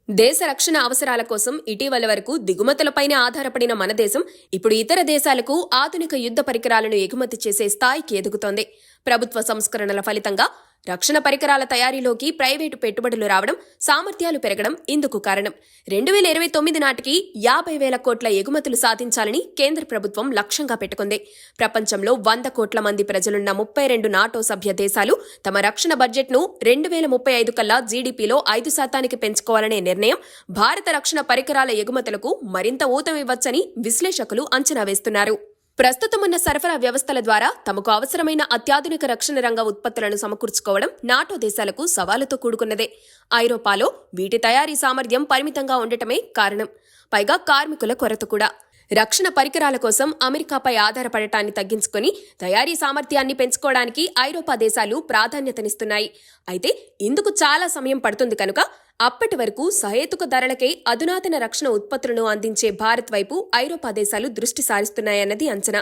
దేశ రక్షణ అవసరాల కోసం ఇటీవల వరకు దిగుమతులపైనే ఆధారపడిన మన దేశం ఇప్పుడు ఇతర దేశాలకు ఆధునిక యుద్ధ పరికరాలను ఎగుమతి చేసే స్థాయికి ఎదుగుతోంది. ప్రభుత్వ సంస్కరణల ఫలితంగా రక్షణ పరికరాల తయారీలోకి ప్రైవేటు పెట్టుబడులు రావడం, సామర్థ్యాలు పెరగడం ఇందుకు కారణం. 2029 నాటికి 50,000 కోట్ల ఎగుమతులు సాధించాలని కేంద్ర ప్రభుత్వం లక్ష్యంగా పెట్టుకుంది. ప్రపంచంలో 100 కోట్ల మంది ప్రజలున్న 32 నాటో సభ్య దేశాలు తమ రక్షణ బడ్జెట్ను 2035 కల్లా జీడీపీలో 5% పెంచుకోవాలనే నిర్ణయం భారత రక్షణ పరికరాల ఎగుమతులకు మరింత ఊతమివ్వచ్చని విశ్లేషకులు అంచనా వేస్తున్నారు. ప్రస్తుతమున్న సరఫరా వ్యవస్థల ద్వారా తమకు అవసరమైన అత్యాధునిక రక్షణ రంగ ఉత్పత్తులను సమకూర్చుకోవడం నాటో దేశాలకు సవాలుతో కూడుకున్నదే. ఐరోపాలో వీటి తయారీ సామర్థ్యం పరిమితంగా ఉండటమే కారణం. పైగా కార్మికుల కొరత కూడా. రక్షణ పరికరాల కోసం అమెరికాపై ఆధారపడటాన్ని తగ్గించుకుని తయారీ సామర్థ్యాన్ని పెంచుకోవడానికి ఐరోపా దేశాలు ప్రాధాన్యతనిస్తున్నాయి. అయితే ఇందుకు చాలా సమయం పడుతుంది కనుక అప్పటి వరకు సహేతుక ధరలకే అధునాతన రక్షణ ఉత్పత్తులను అందించే భారత్ వైపు ఐరోపా దేశాలు దృష్టి సారిస్తున్నాయన్నది అంచనా.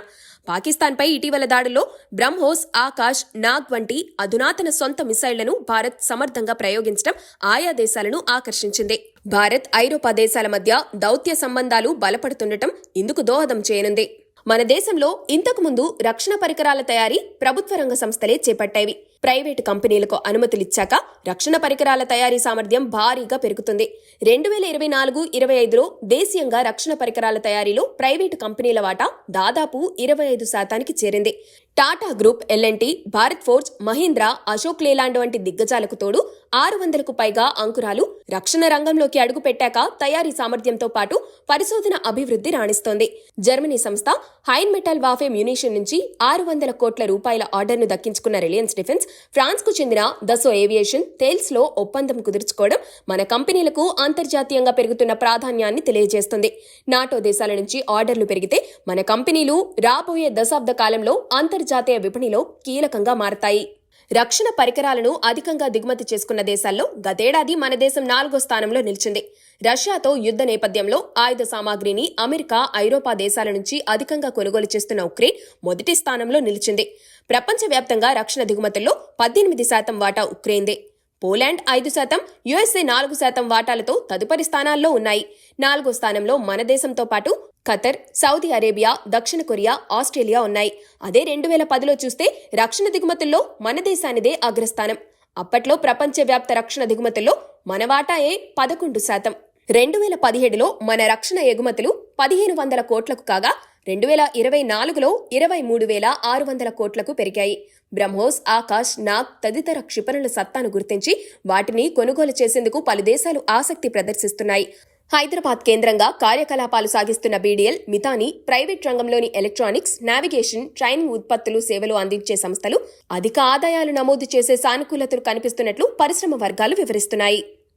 పాకిస్తాన్పై ఇటీవల దాడుల్లో బ్రహ్మోస్, ఆకాశ్, నాగ్ వంటి అధునాతన సొంత మిసైళ్లను భారత్ సమర్థంగా ప్రయోగించడం ఆయా దేశాలను ఆకర్షించింది. భారత్, ఐరోపా దేశాల మధ్య దౌత్య సంబంధాలు బలపడుతుండటం ఇందుకు దోహదం చేయనుంది. మన దేశంలో ఇంతకుముందు రక్షణ పరికరాల తయారీ ప్రభుత్వ రంగ సంస్థలే చేపట్టేవి. ప్రైవేటు కంపెనీలకు అనుమతులిచ్చాక రక్షణ పరికరాల తయారీ సామర్థ్యం భారీగా పెరుగుతుంది. 2024-25లో దేశీయంగా రక్షణ పరికరాల తయారీలో ప్రైవేటు కంపెనీల వాటా దాదాపు 25% చేరింది. టాటా గ్రూప్, ఎల్ఎన్టీ, భారత్ ఫోర్జ్, మహీంద్రా, అశోక్ లేలాండ్ వంటి దిగ్గజాలకు తోడు 600కు పైగా అంకురాలు రక్షణ రంగంలోకి అడుగుపెట్టాక తయారీ సామర్థ్యంతో పాటు పరిశోధన అభివృద్ధి రాణిస్తోంది. జర్మనీ సంస్థ హైన్ మెటల్ వాఫే మ్యునిషన్ నుంచి 600 కోట్ల రూపాయల ఆర్డర్ను దక్కించుకున్న రిలయన్స్ డిఫెన్స్, ఫ్రాన్స్ కు చెందిన దసో ఏవియేషన్, టేల్స్ లో ఒప్పందం కుదుర్చుకోవడం మన కంపెనీలకు అంతర్జాతీయంగా పెరుగుతున్న ప్రాధాన్యాన్ని తెలియజేస్తుంది. నాటో దేశాల నుంచి ఆర్డర్లు పెరిగితే మన కంపెనీలు రాబోయే దశాబ్ద కాలంలో అంతర్జాతీయ విపణిలో కీలకంగా మారతాయి. రక్షణ పరికరాలను అధికంగా దిగుమతి చేసుకున్న దేశాల్లో గతేడాది మన దేశం 4వ స్థానంలో నిలిచింది. రష్యాతో యుద్ధ నేపథ్యంలో ఆయుధ సామాగ్రిని అమెరికా, ఐరోపా దేశాల నుంచి అధికంగా కొనుగోలు చేస్తున్న ఉక్రెయిన్ మొదటి స్థానంలో నిలిచింది. ప్రపంచవ్యాప్తంగా రక్షణ దిగుమతుల్లో 18% వాటా ఉక్రెయిన్దే. పోలాండ్ 5%, యుఎస్ఏ 4% వాటాలతో తదుపరి స్థానాల్లో ఉన్నాయి. 4వ స్థానంలో మన దేశంతో పాటు ఖతర్, సౌదీ అరేబియా, దక్షిణ కొరియా, ఆస్ట్రేలియా ఉన్నాయి. అదే 2010లో చూస్తే రక్షణ దిగుమతుల్లో మన దేశానిదే అగ్రస్థానం. అప్పట్లో ప్రపంచవ్యాప్త రక్షణ దిగుమతుల్లో మన వాటాయే 11%. 2017లో మన రక్షణ ఎగుమతులు 1,500 కోట్లకు కాగా 2024లో 23,600 కోట్లకు పెరిగాయి. బ్రహ్మోస్, ఆకాశ్, నాగ్ తదితర క్షిపణుల సత్తాను గుర్తించి వాటిని కొనుగోలు చేసేందుకు పలు దేశాలు ఆసక్తి ప్రదర్శిస్తున్నాయి. హైదరాబాద్ కేంద్రంగా కార్యకలాపాలు సాగిస్తున్న బీడీఎల్, మితాని ప్రైవేట్ రంగంలోని ఎలక్ట్రానిక్స్, నావిగేషన్, ట్రైనింగ్ ఉత్పత్తులు, సేవలు అందించే సంస్థలు అధిక ఆదాయాలు నమోదు చేసే సానుకూలతలు కనిపిస్తున్నట్లు పరిశ్రమ వర్గాలు వివరిస్తున్నాయి.